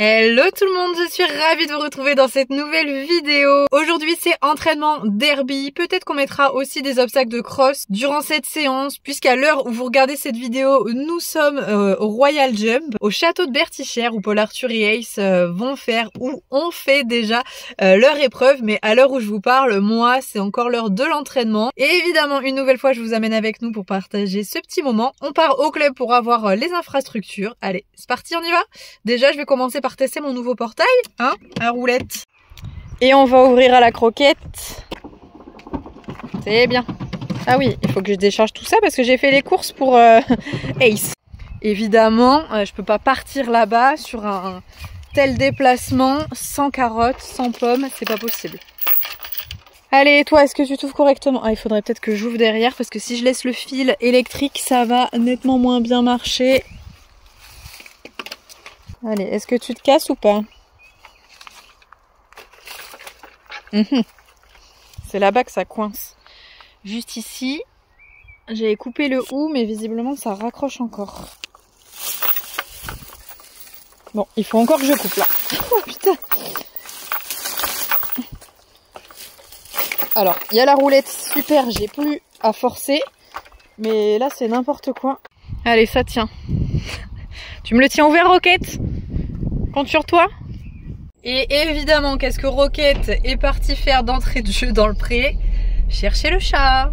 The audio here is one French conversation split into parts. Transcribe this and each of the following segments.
Hello tout le monde, je suis ravie de vous retrouver dans cette nouvelle vidéo. Aujourd'hui c'est entraînement derby, peut-être qu'on mettra aussi des obstacles de cross durant cette séance, puisqu'à l'heure où vous regardez cette vidéo, nous sommes au Royal Jump, au château de Bertichères, où Paul Arthur et Ace vont faire, ou ont fait déjà leur épreuve, mais à l'heure où je vous parle, moi c'est encore l'heure de l'entraînement. Et évidemment, une nouvelle fois je vous amène avec nous pour partager ce petit moment. On part au club pour avoir les infrastructures. Allez, c'est parti, on y va. Déjà je vais commencer par tester mon nouveau portail, hein, à roulette. Et on va ouvrir à la croquette. C'est bien. Ah oui, il faut que je décharge tout ça parce que j'ai fait les courses pour Ace. Évidemment, je peux pas partir là-bas sur un tel déplacement sans carottes, sans pommes, c'est pas possible. Allez, toi, est-ce que tu t'ouvres correctement? Ah, il faudrait peut-être que j'ouvre derrière parce que si je laisse le fil électrique, ça va nettement moins bien marcher. Allez, est-ce que tu te casses ou pas? C'est là-bas que ça coince. Juste ici, j'ai coupé le hou, mais visiblement ça raccroche encore. Bon, il faut encore que je coupe là. Oh putain! Alors, il y a la roulette, super, j'ai plus à forcer. Mais là, c'est n'importe quoi. Allez, ça tient. Tu me le tiens ouvert, Rocket? Compte sur toi. Et évidemment, qu'est-ce que Rocket est parti faire d'entrée de jeu dans le pré? Chercher le chat.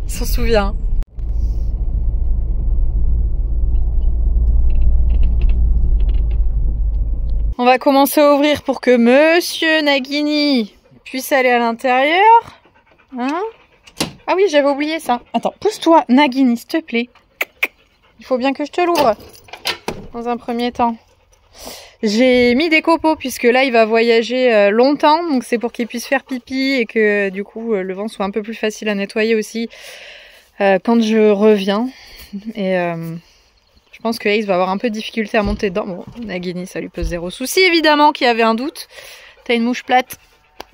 Il s'en souvient. On va commencer à ouvrir pour que Monsieur Nagini puisse aller à l'intérieur. Hein? Ah oui, j'avais oublié ça. Attends, pousse-toi, Nagini, s'il te plaît. Il faut bien que je te l'ouvre. Dans un premier temps. J'ai mis des copeaux puisque là il va voyager longtemps, donc c'est pour qu'il puisse faire pipi et que du coup le vent soit un peu plus facile à nettoyer aussi quand je reviens. Et je pense que Ace va avoir un peu de difficulté à monter dedans. Bon, Nagini ça lui pose zéro souci évidemment, qu'il y avait un doute. T'as une mouche plate?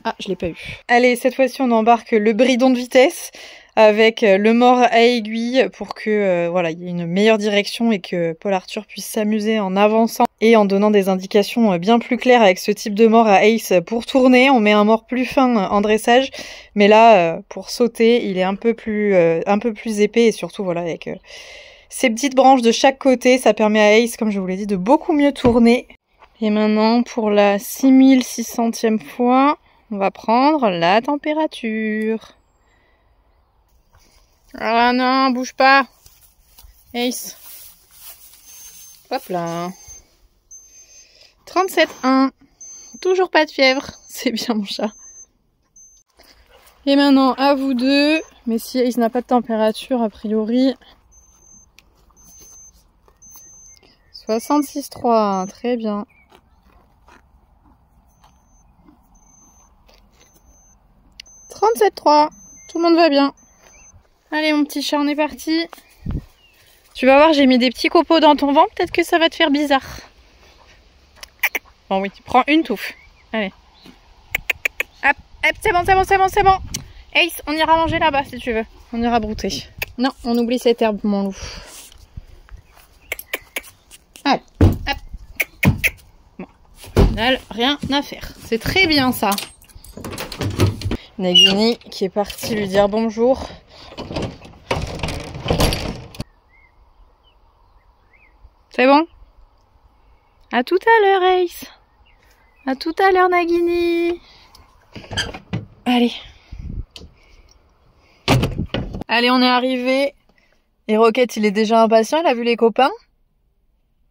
Ah, je l'ai pas eu. Allez, cette fois-ci on embarque le bridon de vitesse avec le mort à aiguille pour que voilà, il y ait une meilleure direction et que Paul Arthur puisse s'amuser en avançant et en donnant des indications bien plus claires avec ce type de mort à Ace pour tourner. On met un mort plus fin en dressage, mais là pour sauter, il est un peu plus épais et surtout voilà avec ces petites branches de chaque côté, ça permet à Ace, comme je vous l'ai dit, de beaucoup mieux tourner. Et maintenant pour la 6600e fois, on va prendre la température. Ah non, bouge pas. Ace. Hop là. 37,1. Toujours pas de fièvre. C'est bien mon chat. Et maintenant, à vous deux. Mais si Ace n'a pas de température, a priori. 66,3. Très bien. « 37,3. Tout le monde va bien. Allez mon petit chat, on est parti. Tu vas voir, j'ai mis des petits copeaux dans ton vent, peut-être que ça va te faire bizarre. Bon oui, prends une touffe. Allez. Hop, hop, c'est bon, c'est bon, c'est bon, c'est bon. Ace, on ira manger là-bas si tu veux. On ira brouter. Non, on oublie cette herbe, mon loup. Allez, hop. Bon, au final, rien à faire. C'est très bien ça. Nagini qui est parti lui dire bonjour. C'est bon? À tout à l'heure, Ace. À tout à l'heure, Nagini. Allez. Allez, on est arrivé. Et Rocket, il est déjà impatient, il a vu les copains.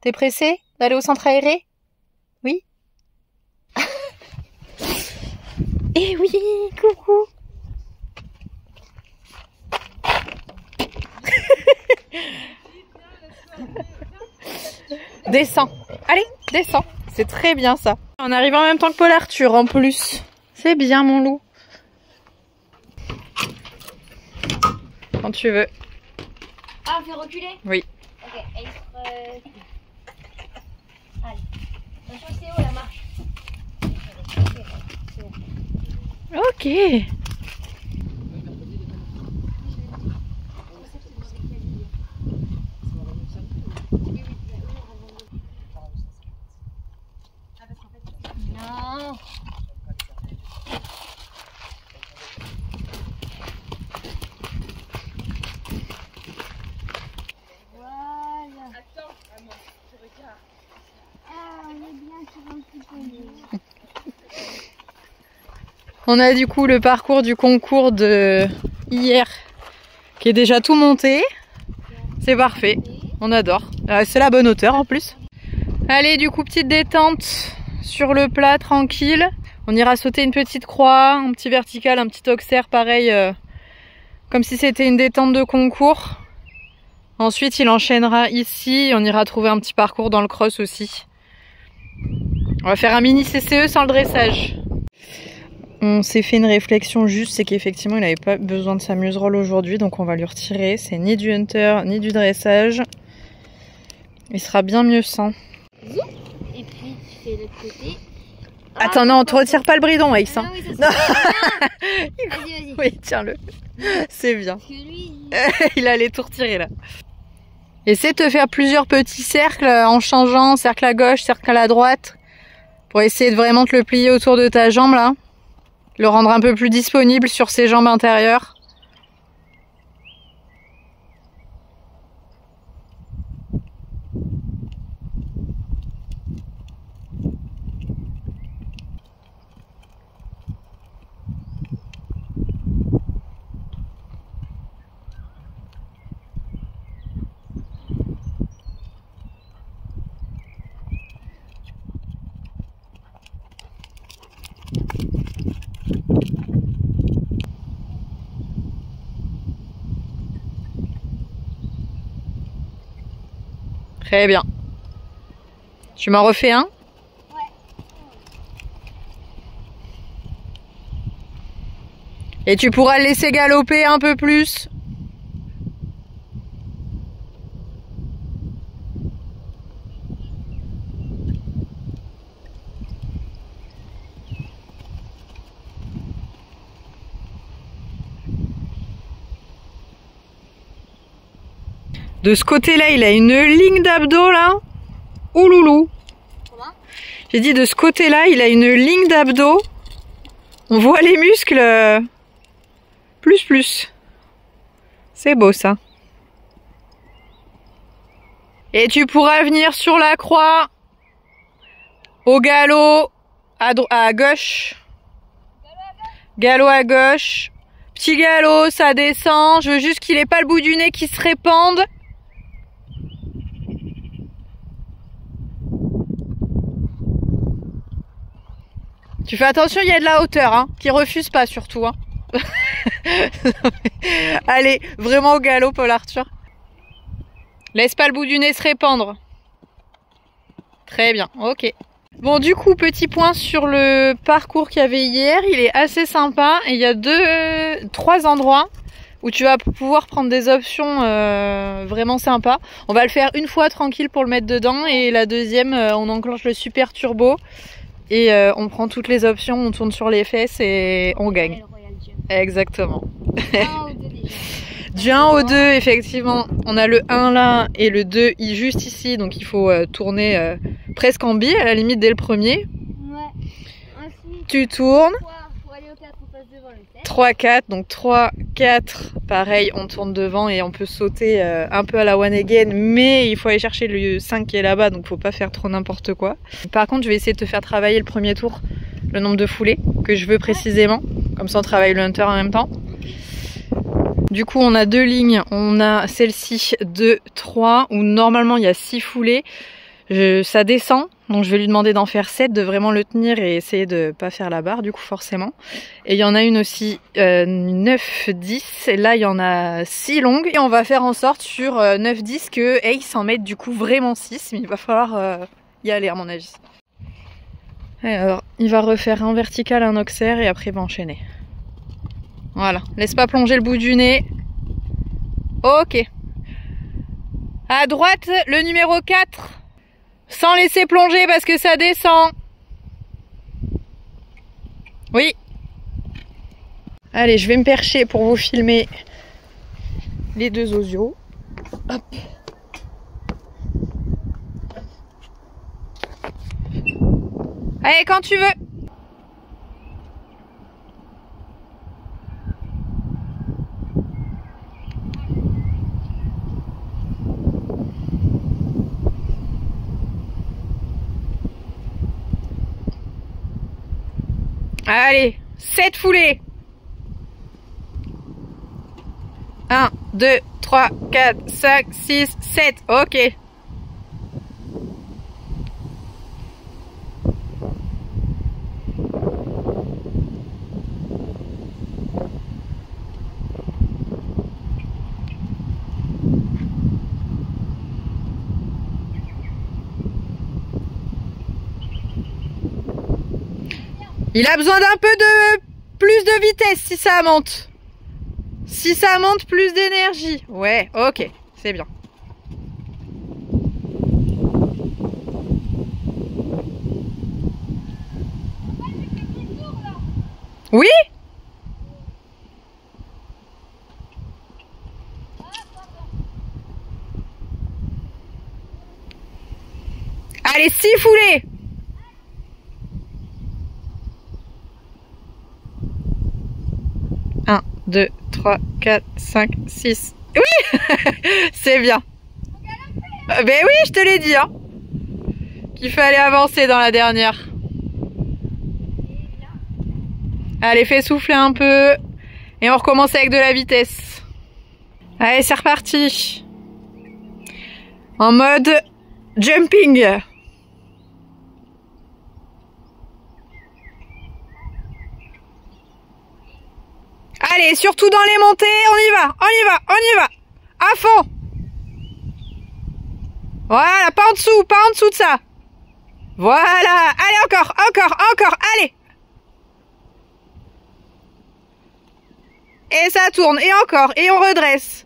T'es pressé d'aller au centre aéré? Oui? Eh oui, coucou. Descends. Allez, descends. C'est très bien ça. On arrive en même temps que Paul Arthur en plus. C'est bien mon loup. Quand tu veux. Ah, on fait reculer? Oui. Ok, Ace. Allez. Attention, c'est haut la marche. Ok. Attends. Voilà. Attends, maman, je regarde. Ah, on est bien sur un petit peu mieux. On a du coup le parcours du concours de hier qui est déjà tout monté. C'est parfait, on adore. C'est la bonne hauteur en plus. Allez, du coup, petite détente sur le plat, tranquille. On ira sauter une petite croix, un petit vertical, un petit auxerre, pareil, comme si c'était une détente de concours. Ensuite, il enchaînera ici. On ira trouver un petit parcours dans le cross aussi. On va faire un mini CCE sans le dressage. On s'est fait une réflexion juste, c'est qu'effectivement il n'avait pas besoin de sa muserolle aujourd'hui, donc on va lui retirer. C'est ni du hunter ni du dressage. Il sera bien mieux sans. Et puis tu fais l'autre côté. Attends, non, tu retires pas le bridon, Aïs. Ah, Hein. oui, ça se Vas-y, vas-y. Oui, tiens-le. C'est bien. Parce que lui, Il allait tout retirer là. Essaie de te faire plusieurs petits cercles en changeant, cercle à gauche, cercle à la droite, pour essayer de vraiment te le plier autour de ta jambe là. Le rendre un peu plus disponible sur ses jambes intérieures. Très bien. Tu m'en refais un? ouais. Et tu pourras le laisser galoper un peu plus. De ce côté-là, il a une ligne d'abdos là. Ouh loulou. Comment? J'ai dit de ce côté-là, il a une ligne d'abdos. On voit les muscles. Plus. C'est beau ça. Et tu pourras venir sur la croix. Au galop. À gauche. Galop à gauche. Petit galop, ça descend. Je veux juste qu'il ait pas le bout du nez qui se répande. Tu fais attention, il y a de la hauteur, hein, qui refuse pas surtout. Hein. Allez, vraiment au galop, Paul Arthur. Laisse pas le bout du nez se répandre. Très bien, ok. Bon, du coup, petit point sur le parcours qu'il y avait hier. Il est assez sympa et il y a 3 endroits où tu vas pouvoir prendre des options vraiment sympas. On va le faire une fois tranquille pour le mettre dedans et la deuxième, on enclenche le super turbo. Et on prend toutes les options, on tourne sur les fesses et on gagne. Exactement. Du 1 au 2, effectivement, on a le 1 là et le 2 juste ici, donc il faut tourner presque en biais, à la limite dès le premier. Ouais. Ensuite, tu tournes. 3, pour aller au 4, on passe devant le 7. 3, 4, donc 3, 4, pareil, on tourne devant et on peut sauter un peu à la one again, mais il faut aller chercher le 5 qui est là-bas, donc faut pas faire trop n'importe quoi. Par contre, je vais essayer de te faire travailler le premier tour, le nombre de foulées que je veux précisément, comme ça on travaille le hunter en même temps. Du coup, on a 2 lignes, on a celle-ci 2, 3, où normalement il y a 6 foulées. Ça descend, donc je vais lui demander d'en faire 7, de vraiment le tenir et essayer de pas faire la barre du coup forcément. Et il y en a une aussi 9, 10, et là il y en a 6 longues. Et on va faire en sorte sur 9, 10 que Ace en mette du coup vraiment 6, mais il va falloir y aller à mon avis. Alors, il va refaire un vertical, un auxerre et après il va enchaîner. Voilà, laisse pas plonger le bout du nez. Ok. À droite, le numéro 4. Sans laisser plonger parce que ça descend. Oui. Allez, je vais me percher pour vous filmer les 2 osios. Hop. Allez, quand tu veux. Allez, 7 foulées. 1, 2, 3, 4, 5, 6, 7. Ok. Il a besoin d'un peu de plus de vitesse si ça monte. Si ça monte, plus d'énergie. Ouais, ok, c'est bien. Oui? Allez, 6 foulées. Un, 2, 3, 4, 5, 6. Oui. C'est bien. Ben oui, je te l'ai dit, hein. Qu'il fallait avancer dans la dernière. Allez, fais souffler un peu. Et on recommence avec de la vitesse. Allez, c'est reparti. En mode jumping. Allez, surtout dans les montées, on y va, on y va, on y va. À fond. Voilà, pas en dessous de ça. Voilà, allez encore, encore, encore, allez. Et ça tourne, et encore, et on redresse.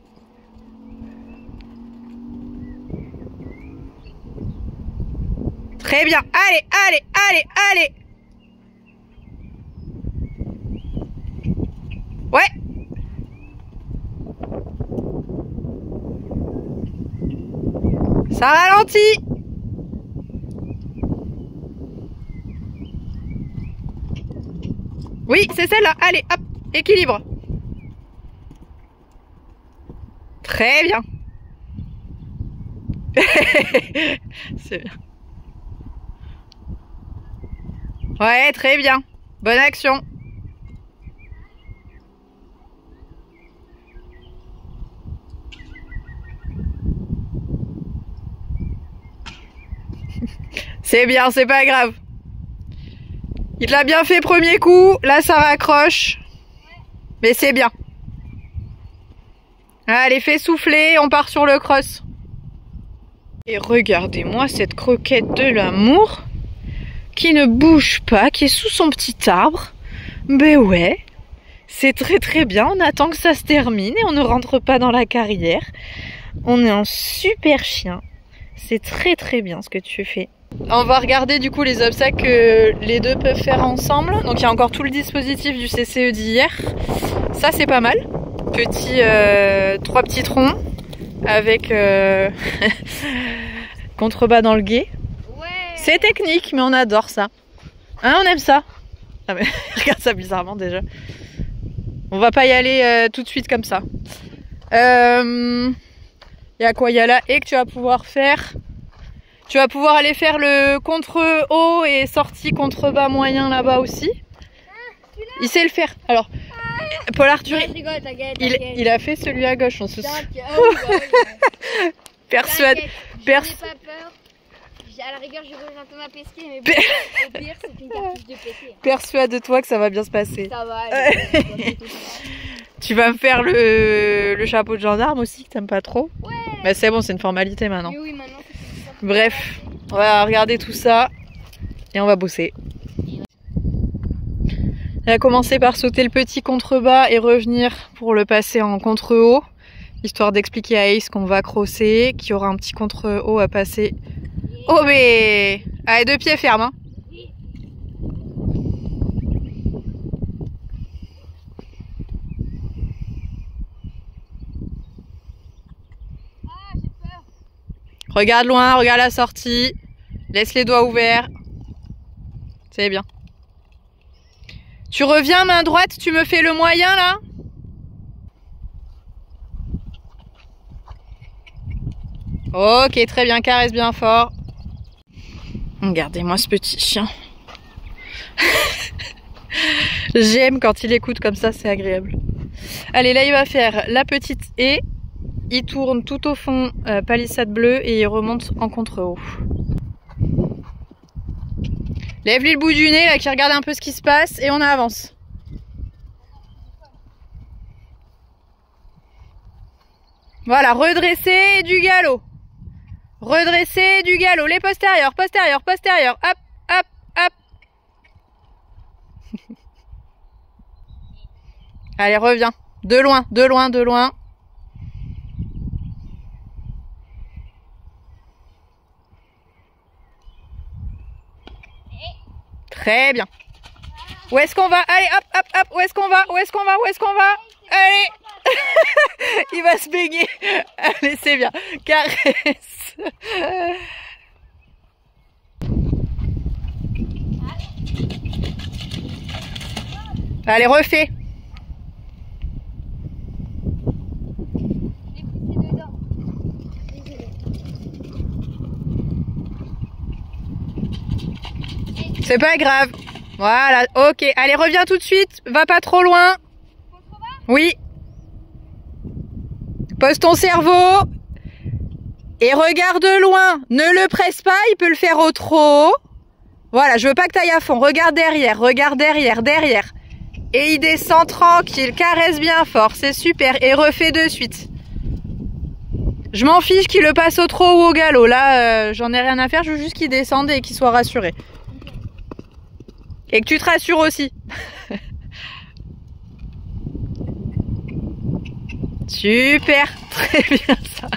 Très bien, allez, allez, allez, allez. Ouais. Ça ralentit. Oui, c'est celle-là. Allez, hop, équilibre. Très bien. C'est bien. Ouais, très bien. Bonne action. C'est bien, c'est pas grave. Il te l'a bien fait premier coup. Là, ça raccroche. Mais c'est bien. Allez, fais souffler. On part sur le cross. Et regardez-moi cette croquette de l'amour qui ne bouge pas, qui est sous son petit arbre. Ben ouais. C'est très très bien. On attend que ça se termine et on ne rentre pas dans la carrière. On est un super chien. C'est très très bien ce que tu fais. On va regarder du coup les obstacles que les deux peuvent faire ensemble. Donc il y a encore tout le dispositif du CCE d'hier. Ça c'est pas mal. Trois petits troncs avec contrebas dans le gué. Ouais. C'est technique mais on adore ça. Hein, on aime ça. Ah mais regarde ça bizarrement déjà. On va pas y aller tout de suite comme ça. Il y a quoi? Il y a la haie que tu vas pouvoir faire. Tu vas pouvoir aller faire le contre-haut et sortie contre-bas moyen là-bas aussi. Il sait le faire. Alors, Paul Arthur, il a fait celui à gauche, on se souvient. Persuade. J'ai pas peur. À la rigueur, je rejoins Thomas Pesquet, mais bon, au pire, c'est une cartouche de pété. Persuade-toi que ça va bien se passer. Ça va. Tu vas me faire le chapeau de gendarme aussi, que t'aimes pas trop. Ouais. Mais c'est bon, c'est une formalité maintenant. Mais oui, maintenant. Bref, on va regarder tout ça et on va bosser. On va commencer par sauter le petit contrebas et revenir pour le passer en contre-haut, histoire d'expliquer à Ace qu'on va crosser, qu'il y aura un petit contre-haut à passer. Oh mais allez, 2 pieds fermes hein. Regarde loin, regarde la sortie. Laisse les doigts ouverts. C'est bien. Tu reviens main droite, tu me fais le moyen là. Ok, très bien, caresse bien fort. Regardez-moi ce petit chien. J'aime quand il écoute comme ça, c'est agréable. Allez, là il va faire la petite haie. Il tourne tout au fond palissade bleue et il remonte en contre-haut. Lève-lui le bout du nez là, qui regarde un peu ce qui se passe et on avance. Voilà, redresser du galop. Redresser du galop. Les postérieurs, postérieurs, postérieurs. Hop, hop, hop. Allez, reviens. De loin, de loin, de loin. Très bien. Où est-ce qu'on va? Allez, hop, hop, hop. Où est-ce qu'on va? Où est-ce qu'on va? Où est-ce qu'on va? Allez. Il va se baigner. Allez, c'est bien. Caresse. Allez, refais. C'est pas grave. Voilà, ok. Allez, reviens tout de suite. Va pas trop loin. Oui. Pose ton cerveau. Et regarde loin. Ne le presse pas, il peut le faire au trop. Voilà, je veux pas que tu ailles à fond. Regarde derrière, derrière. Et il descend tranquille. Caresse bien fort, c'est super. Et refais de suite. Je m'en fiche qu'il le passe au trop ou au galop. Là, j'en ai rien à faire. Je veux juste qu'il descende et qu'il soit rassuré. Et que tu te rassures aussi. Super, très bien ça.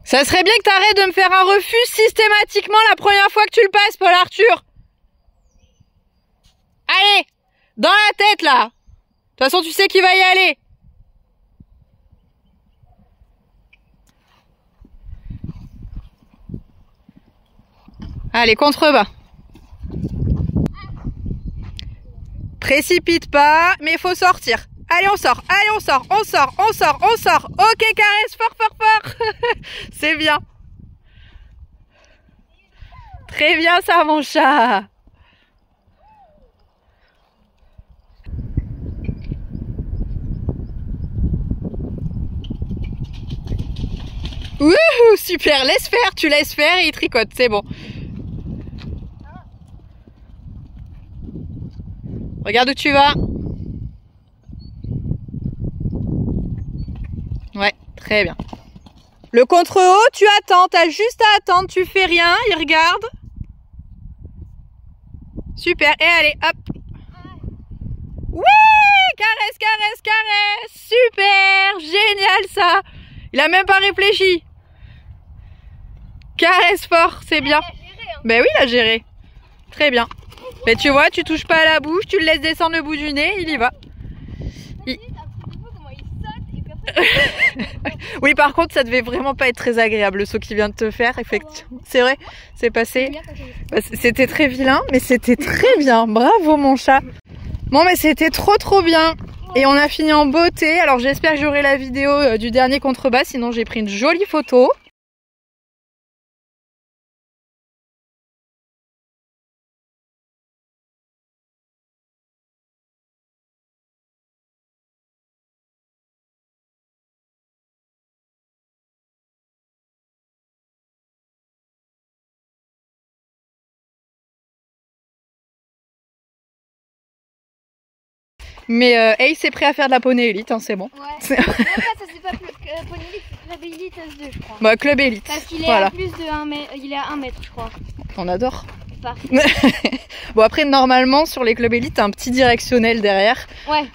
Ça serait bien que tu arrêtes de me faire un refus systématiquement la première fois que tu le passes, Paul Arthur. Allez, dans la tête là. De toute façon, tu sais qu'il va y aller. Allez, contrebas. Précipite pas, mais il faut sortir. Allez, on sort, allez, on sort, on sort, on sort, on sort. Ok, caresse, fort, fort, fort. C'est bien. Très bien ça, mon chat. Wouhou, super, laisse faire, tu laisses faire et il tricote, c'est bon. Regarde où tu vas. Ouais, très bien. Le contre-haut, tu attends, t'as juste à attendre, tu fais rien, il regarde. Super, et allez, hop. Oui, caresse, caresse, caresse. Super, génial ça. Il a même pas réfléchi. Caresse fort, c'est bien. Ben oui, il a géré. Très bien. Mais tu vois, tu touches pas à la bouche, tu le laisses descendre le bout du nez, il y va. Oui, par contre, ça devait vraiment pas être très agréable le saut qu'il vient de te faire. Effectivement, c'est vrai, c'est passé. C'était très vilain, mais c'était très bien. Bravo, mon chat. Bon, mais c'était trop bien. Et on a fini en beauté. Alors, j'espère que j'aurai la vidéo du dernier contrebas. Sinon, j'ai pris une jolie photo. Mais Ace est prêt à faire de la poney élite, hein, c'est bon. Ouais. Ça c'est pas poney élite, c'est club élite S2, je crois. Bah, club élite. Parce qu'il est voilà. à plus de 1 mètre, il est à 1 mètre, je crois. On adore. Parfait. Bon, après, normalement, sur les clubs élites, t'as un petit directionnel derrière. Ouais.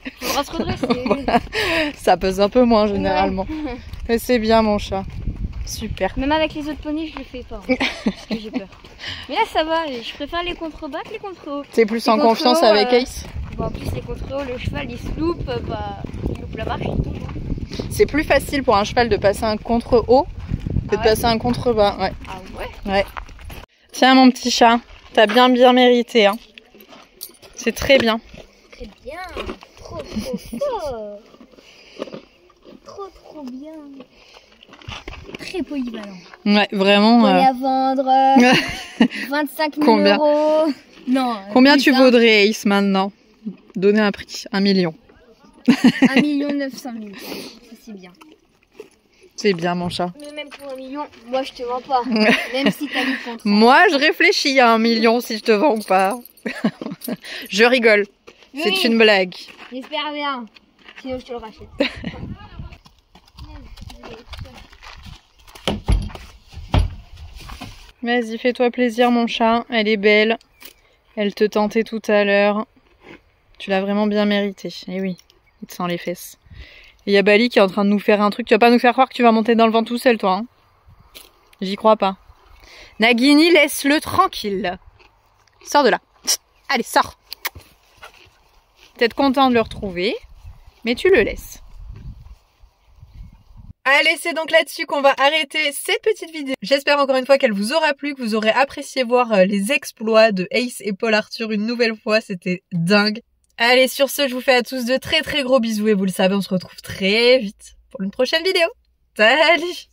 Tu devras se redresser. Voilà. Ça pèse un peu moins, généralement. Ouais. Mais c'est bien, mon chat. Super. Même avec les autres poneys, je le fais pas. Hein, parce que j'ai peur. Mais là, ça va. Je préfère les contrebas que les contre-hauts. T'es plus en confiance avec Ace? Bon, en plus, les contre-hauts, le cheval, il se loupe. Bah, il loupe la marche, il tombe. C'est plus facile pour un cheval de passer un contre-haut que de passer un contre-bas. Ouais. Ah ouais? Ouais. Tiens mon petit chat, t'as bien mérité. Hein. C'est très bien. Très bien. Trop fort. Trop bien. Très polyvalent. Ouais, vraiment. On est à vendre 25 000 Combien euros. Non. Combien tu vaudrais Ace maintenant? Donner un prix, 1 million. 1 900 000. Ça c'est bien. C'est bien mon chat. Mais même pour 1 million, moi je te vends pas. Même si t'as mis contre. Moi je réfléchis à 1 million si je te vends ou pas. Je rigole. Oui. C'est une blague. J'espère bien. Sinon je te le rachète. Vas-y, fais-toi plaisir mon chat. Elle est belle. Elle te tentait tout à l'heure. Tu l'as vraiment bien mérité. Eh oui, il te sent les fesses. Et il y a Bali qui est en train de nous faire un truc. Tu vas pas nous faire croire que tu vas monter dans le vent tout seul, toi. Hein, j'y crois pas. Nagini, laisse-le tranquille. Sors de là. Allez, sors. Peut-être content de le retrouver, mais tu le laisses. Allez, c'est donc là-dessus qu'on va arrêter cette petite vidéo. J'espère encore une fois qu'elle vous aura plu, que vous aurez apprécié voir les exploits de Ace et Paul Arthur une nouvelle fois. C'était dingue. Allez, sur ce, je vous fais à tous de très gros bisous et vous le savez, on se retrouve très vite pour une prochaine vidéo. Salut!